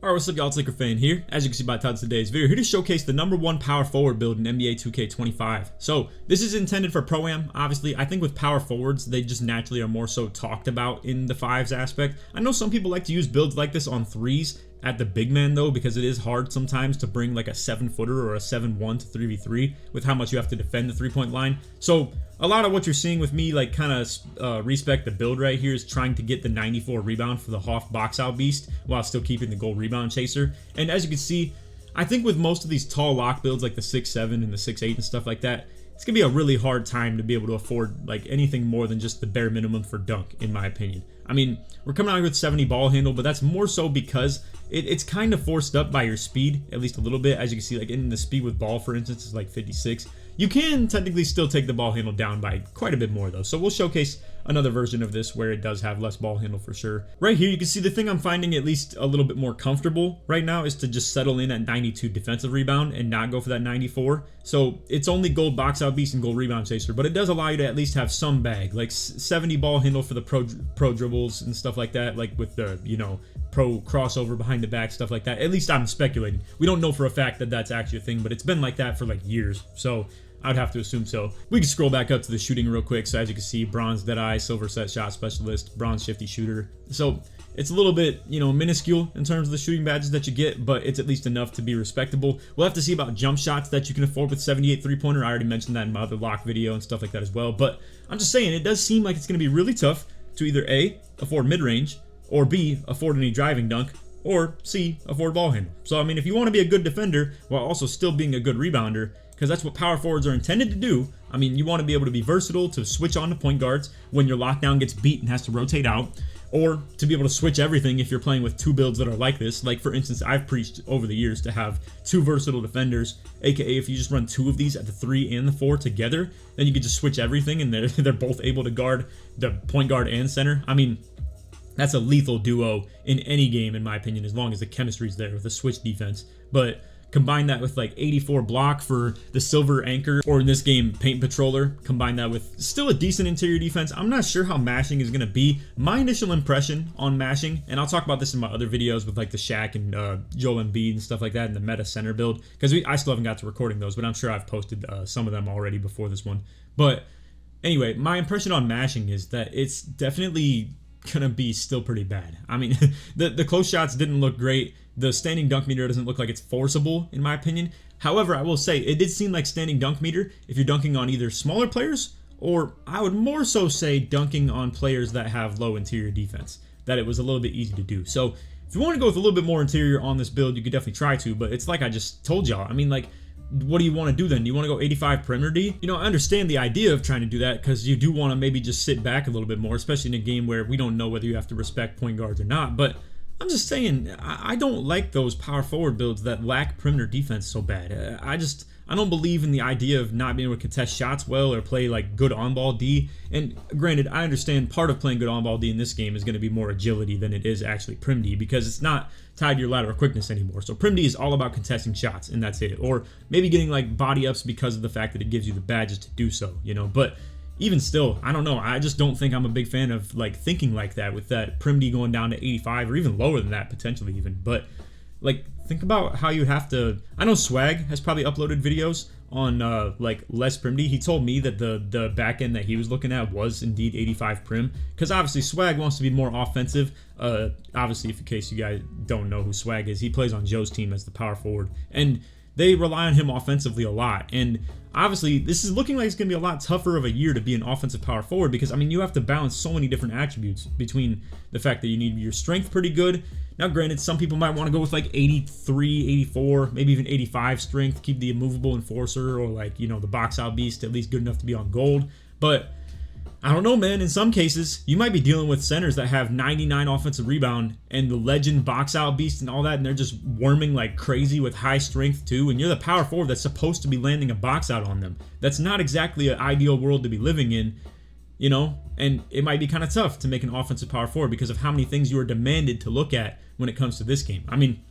Alright, what's up y'all, it's LakerFan here. As you can see by the title of today's video, here to showcase the #1 power forward build in NBA 2K25. So this is intended for Pro-Am. Obviously, I think with power forwards, they just naturally are more so talked about in the 5s aspect. I know some people like to use builds like this on 3s at the big man though, because it is hard sometimes to bring like a 7-footer or a 7-1 to 3v3 with how much you have to defend the 3-point line. So a lot of what you're seeing with me, like kind of respect the build right here, is trying to get the 94 rebound for the Hoff box out beast while still keeping the goal rebound chaser. And as you can see, I think with most of these tall lock builds like the 6'7 and the 6'8 and stuff like that, it's gonna be a really hard time to be able to afford like anything more than just the bare minimum for dunk, in my opinion. I mean, we're coming out here with 70 ball handle, but that's more so because it's kind of forced up by your speed, at least a little bit. As you can see, like in the speed with ball, for instance, is like 56. You can technically still take the ball handle down by quite a bit more though. So we'll showcase another version of this where it does have less ball handle for sure. Right here, you can see the thing I'm finding at least a little bit more comfortable right now is to just settle in at 92 defensive rebound and not go for that 94. So it's only gold box out beast and gold rebound chaser, but it does allow you to at least have some bag, like 70 ball handle for the pro dribbles and stuff like that, like with the, you know, pro crossover behind the back, stuff like that. At least I'm speculating. We don't know for a fact that that's actually a thing, but it's been like that for like years. So I'd have to assume so. We can scroll back up to the shooting real quick. So as you can see, bronze Deadeye, silver set shot specialist, bronze shifty shooter. So it's a little bit, you know, minuscule in terms of the shooting badges that you get, but it's at least enough to be respectable. We'll have to see about jump shots that you can afford with 78 3-pointer. I already mentioned that in my other lock video and stuff like that as well. But I'm just saying, it does seem like it's going to be really tough to either A, afford mid-range, or B, afford any driving dunk, or C, afford ball handle. So I mean, if you want to be a good defender while also still being a good rebounder, because that's what power forwards are intended to do. I mean, you want to be able to be versatile to switch on to point guards when your lockdown gets beat and has to rotate out, or to be able to switch everything if you're playing with two builds that are like this. Like for instance, I've preached over the years to have two versatile defenders, aka if you just run two of these at the 3 and the 4 together, then you can just switch everything and they're both able to guard the point guard and center. I mean, that's a lethal duo in any game, in my opinion, as long as the chemistry's there with a switch defense. But combine that with like 84 block for the silver anchor, or in this game, paint patroller. Combine that with still a decent interior defense. I'm not sure how mashing is going to be. My initial impression on mashing, and I'll talk about this in my other videos with like the Shaq and Joel Embiid and stuff like that, and the meta center build, because I still haven't got to recording those, but I'm sure I've posted some of them already before this one. But anyway, my impression on mashing is that it's definitely gonna be still pretty bad. I mean, the close shots didn't look great. The standing dunk meter doesn't look like it's forcible, in my opinion. However, I will say it did seem like standing dunk meter if you're dunking on either smaller players, or I would more so say dunking on players that have low interior defense, that it was a little bit easy to do. So if you want to go with a little bit more interior on this build, you could definitely try to, but it's like I just told y'all. I mean, like, what do you want to do then? Do you want to go 85 perimeter D? You know, I understand the idea of trying to do that because you do want to maybe just sit back a little bit more, especially in a game where we don't know whether you have to respect point guards or not. But I'm just saying, I don't like those power forward builds that lack perimeter defense so bad. I don't believe in the idea of not being able to contest shots well or play like good on-ball D. And granted, I understand part of playing good on-ball D in this game is going to be more agility than it is actually prim D, because it's not tied to your lateral quickness anymore. So prim D is all about contesting shots, and that's it. Or maybe getting like body ups because of the fact that it gives you the badges to do so, you know. But even still, I don't know. I just don't think I'm a big fan of like thinking like that with that prim D going down to 85 or even lower than that potentially even. But like, think about how you have to. I know Swag has probably uploaded videos on like less prim D. He told me that the back end that he was looking at was indeed 85 prim, because obviously Swag wants to be more offensive. Obviously, if in case you guys don't know who Swag is, he plays on Joe's team as the power forward, and they rely on him offensively a lot. And obviously, this is looking like it's going to be a lot tougher of a year to be an offensive power forward, because I mean, you have to balance so many different attributes between the fact that you need your strength pretty good. Now, granted, some people might want to go with like 83, 84, maybe even 85 strength, keep the immovable enforcer, or like, you know, the box out beast at least good enough to be on gold. But I don't know, man. In some cases, you might be dealing with centers that have 99 offensive rebound and the legend box out beast and all that, and they're just worming like crazy with high strength too, and you're the power forward that's supposed to be landing a box out on them. That's not exactly an ideal world to be living in, you know, and it might be kind of tough to make an offensive power forward because of how many things you are demanded to look at when it comes to this game. I mean,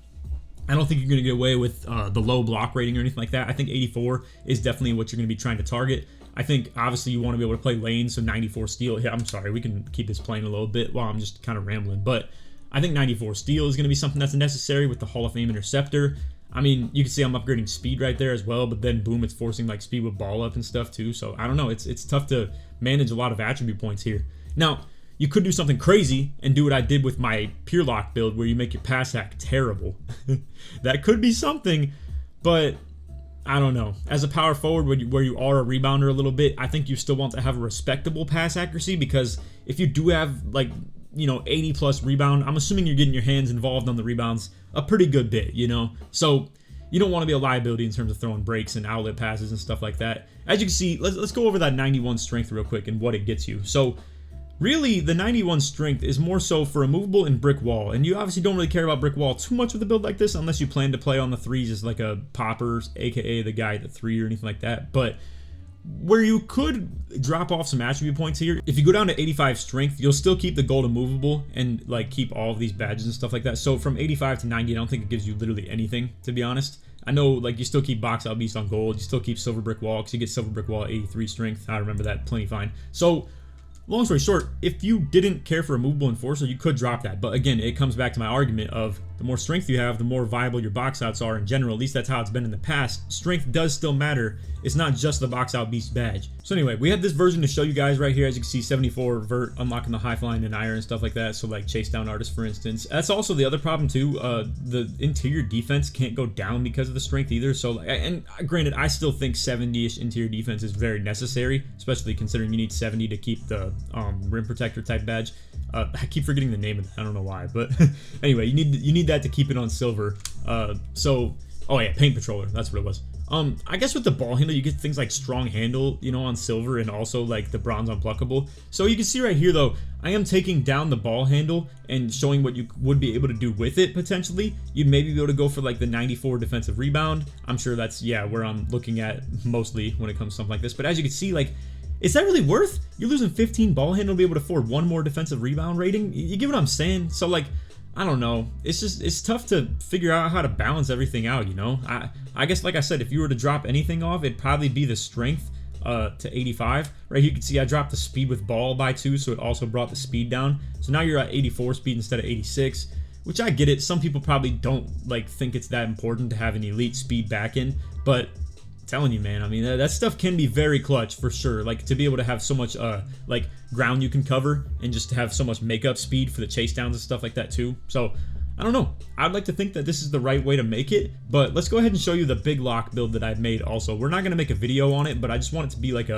I don't think you're going to get away with the low block rating or anything like that. I think 84 is definitely what you're going to be trying to target. I think obviously you want to be able to play lane, so 94 steal. Yeah, I'm sorry, we can keep this playing a little bit while I'm just kind of rambling. But I think 94 steal is going to be something that's necessary with the Hall of Fame interceptor. I mean, you can see I'm upgrading speed right there as well, but then boom, it's forcing like speed with ball up and stuff too. So I don't know, it's tough to manage a lot of attribute points here. Now, you could do something crazy and do what I did with my pure lock build where you make your pass hack terrible. That could be something, but I don't know. As a power forward where you are a rebounder a little bit, I think you still want to have a respectable pass accuracy, because if you do have like, you know, 80 plus rebound, I'm assuming you're getting your hands involved on the rebounds a pretty good bit, you know? So you don't want to be a liability in terms of throwing breaks and outlet passes and stuff like that. As you can see, let's go over that 91 strength real quick and what it gets you. So really, the 91 strength is more so for a movable and brick wall, and you obviously don't really care about brick wall too much with a build like this unless you plan to play on the threes as like a popper, aka the guy at the three or anything like that. But where you could drop off some attribute points here, if you go down to 85 strength, you'll still keep the gold immovable and like keep all of these badges and stuff like that. So from 85 to 90, I don't think it gives you literally anything, to be honest. I know like you still keep box out beast on gold, you still keep silver brick wall because you get silver brick wall at 83 strength. I remember that plenty fine. So long story short, if you didn't care for a movable enforcer, you could drop that. But again, it comes back to my argument of the more strength you have, the more viable your box outs are in general. At least that's how it's been in the past. Strength does still matter. It's not just the box out beast badge. So anyway, we have this version to show you guys right here. As you can see, 74 vert, unlocking the high flying and iron and stuff like that. So like chase down artists, for instance. That's also the other problem too. The interior defense can't go down because of the strength either. So and granted, I still think 70-ish interior defense is very necessary, especially considering you need 70 to keep the rim protector type badge. I keep forgetting the name of that. I don't know why, but anyway, you need that to keep it on silver. Oh yeah, paint patroller. That's what it was. I guess with the ball handle, you get things like strong handle, you know, on silver, and also like the bronze unpluckable. So you can see right here though, I am taking down the ball handle and showing what you would be able to do with it potentially. You'd maybe be able to go for like the 94 defensive rebound. I'm sure that's, yeah, where I'm looking at mostly when it comes to something like this. But as you can see, like, is that really worth? You're losing 15 ball handle to be able to afford one more defensive rebound rating? You get what I'm saying? So like, I don't know. It's tough to figure out how to balance everything out, you know? I guess, like I said, if you were to drop anything off, it'd probably be the strength to 85. Right here you can see I dropped the speed with ball by 2, so it also brought the speed down. So now you're at 84 speed instead of 86, which I get it. Some people probably don't like think it's that important to have an elite speed back in, but telling you, man, I mean, that stuff can be very clutch for sure. Like, to be able to have so much like ground you can cover and just to have so much makeup speed for the chase downs and stuff like that too. So I don't know, I'd like to think that this is the right way to make it, but let's go ahead and show you the big lock build that I've made also. We're not going to make a video on it, but I just want it to be like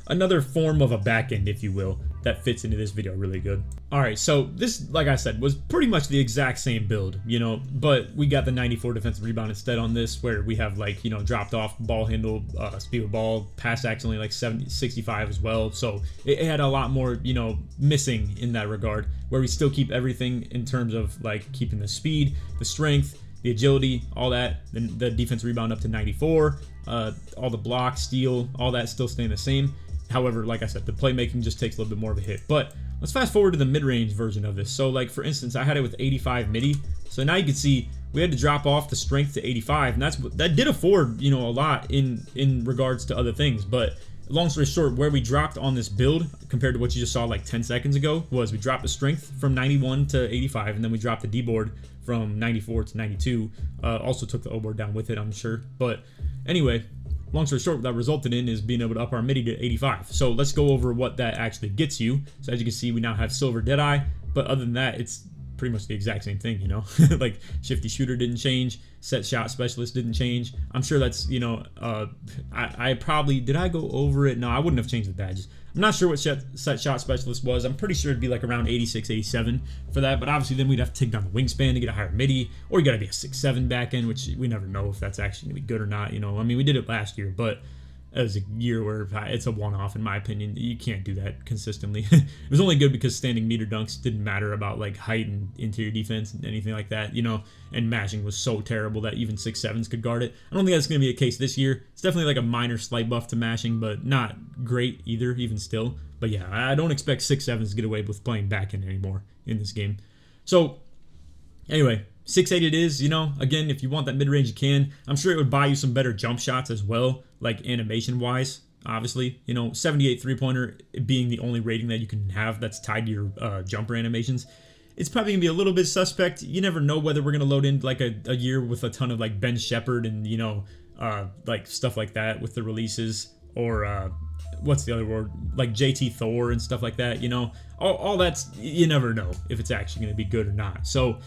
another form of a back end, if you will, that fits into this video really good. Alright, so this, like I said, was pretty much the exact same build, you know, but we got the 94 defensive rebound instead on this, where we have like, you know, dropped off ball handle, speed with ball, pass actually like 65 as well, so it had a lot more, you know, missing in that regard, where we still keep everything in terms of like keeping the speed, the strength, the agility, all that, the defense rebound up to 94, all the block, steal, all that still staying the same. However, like I said, the playmaking just takes a little bit more of a hit. But let's fast forward to the mid-range version of this. So like, for instance, I had it with 85 midi. So now you can see we had to drop off the strength to 85, and that did afford, you know, a lot in regards to other things. But long story short, where we dropped on this build compared to what you just saw like 10 seconds ago was we dropped the strength from 91 to 85, and then we dropped the D-board from 94 to 92. Also took the O-board down with it, I'm sure. But anyway, long story short, what that resulted in is being able to up our midi to 85. So let's go over what that actually gets you. So as you can see, we now have silver Deadeye, but other than that, it's pretty much the exact same thing, you know? Like, shifty shooter didn't change, set shot specialist didn't change. I'm sure that's, you know, I probably, did I go over it? No, I wouldn't have changed the badges. I'm not sure what set shot specialist was. I'm pretty sure it'd be like around 86, 87 for that, but obviously then we'd have to take down the wingspan to get a higher midi, or you gotta be a 6'7" back end, which we never know if that's actually gonna be good or not, you know? I mean, we did it last year, but it was a year where it's a one-off in my opinion. You can't do that consistently. It was only good because standing meter dunks didn't matter about like height and interior defense and anything like that, you know, and mashing was so terrible that even 6'7s could guard it. I don't think that's going to be a case this year. It's definitely like a minor slight buff to mashing, but not great either, even still. But yeah, I don't expect 6'7s to get away with playing back end anymore in this game. So anyway, 6'8 it is, you know, again, if you want that mid-range, you can. I'm sure it would buy you some better jump shots as well, like animation-wise, obviously. You know, 78 three-pointer being the only rating that you can have that's tied to your jumper animations. it's probably gonna be a little bit suspect. You never know whether we're gonna load in like a year with a ton of like Ben Shepherd and like stuff like that with the releases, or what's the other word, like JT Thor and stuff like that. All that's, you never know if it's actually gonna be good or not. So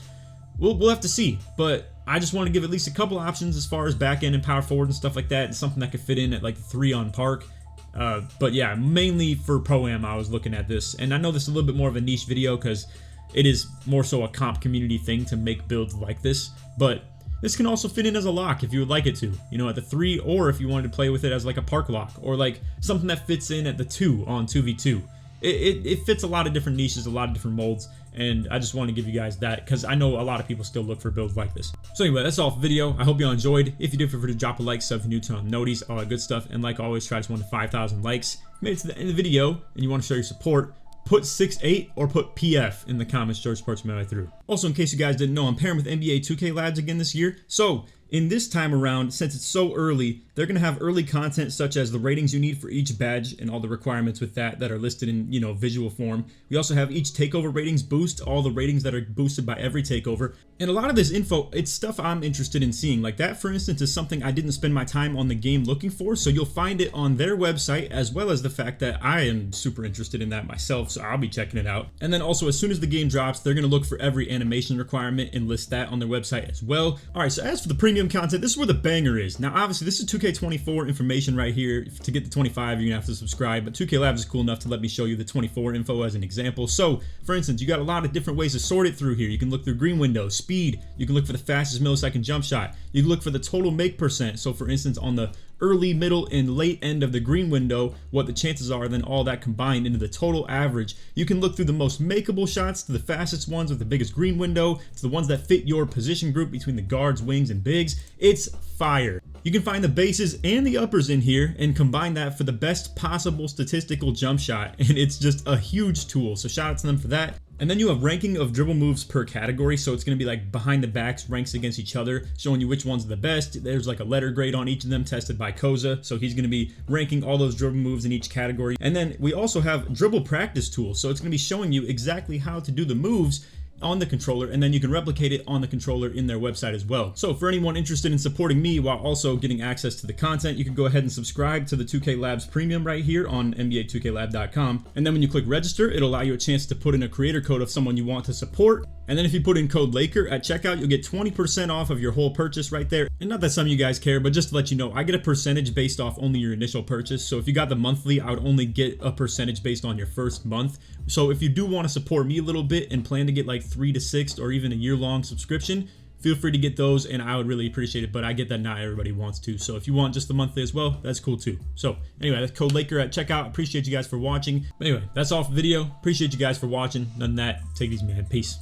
we'll have to see. But I just want to give at least a couple options as far as back end and power forward and stuff like that, and something that could fit in at like 3 on Park. But yeah, mainly for Pro-Am I was looking at this, and I know this is a little bit more of a niche video because it is more so a comp community thing to make builds like this, but this can also fit in as a lock if you would like it to, at the 3, or if you wanted to play with it as like a park lock, or like something that fits in at the 2 on 2v2. It fits a lot of different niches, a lot of different molds, and I just want to give you guys that because I know a lot of people still look for builds like this. So anyway, that's all for the video. I hope you all enjoyed. If you did, feel free to drop a like, sub if you're new to noties, all that good stuff, and like always, try to 1 to 5,000 likes. If you made it to the end of the video and you want to show your support, put 6-8 or put PF in the comments. George Sports my way through. Also, in case you guys didn't know, I'm pairing with NBA 2K Labs again this year. So in this time around, since it's so early, they're going to have early content such as the ratings you need for each badge and all the requirements with that are listed in, visual form. We also have each takeover ratings boost, all the ratings that are boosted by every takeover. And a lot of this info, it's stuff I'm interested in seeing. Like that, for instance, is something I didn't spend my time on the game looking for, so you'll find it on their website, as well as the fact that I am super interested in that myself, so I'll be checking it out. And then also, as soon as the game drops, they're going to look for every animation requirement and list that on their website as well. Alright, so as for the premium content, this is where the banger is. Now, obviously, this is 2K24 information right here. To get the 25, you're going to have to subscribe, but 2K Labs is cool enough to let me show you the 24 info as an example. So, for instance, you got a lot of different ways to sort it through here. You can look through green window, speed, you can look for the fastest millisecond jump shot, you can look for the total make percent. So, for instance, on the early, middle, and late end of the green window, what the chances are, then all that combined into the total average. You can look through the most makeable shots to the fastest ones with the biggest green window, to the ones that fit your position group between the guards, wings, and bigs. It's fire. You can find the bases and the uppers in here and combine that for the best possible statistical jump shot, and it's just a huge tool, so shout out to them for that. And then you have ranking of dribble moves per category, so it's going to be like behind the backs ranks against each other, showing you which ones are the best. There's like a letter grade on each of them tested by Koza, so he's going to be ranking all those dribble moves in each category. And then we also have dribble practice tools, so it's going to be showing you exactly how to do the moves on the controller, and then you can replicate it on the controller in their website as well. So for anyone interested in supporting me while also getting access to the content, you can go ahead and subscribe to the 2K Labs Premium right here on NBA2KLab.com. And then when you click register, it'll allow you a chance to put in a creator code of someone you want to support. And then if you put in code Laker at checkout, you'll get 20% off of your whole purchase right there. And not that some of you guys care, but just to let you know, I get a percentage based off only your initial purchase. So if you got the monthly, I would only get a percentage based on your first month. So if you do want to support me a little bit and plan to get like 3 to 6 or even a year-long subscription, feel free to get those, and I would really appreciate it. But I get that not everybody wants to, so if you want just the monthly as well, that's cool too. So anyway, that's code Laker at checkout. Appreciate you guys for watching. But anyway, that's all for the video. Appreciate you guys for watching. None of that. Take it easy, man. Peace.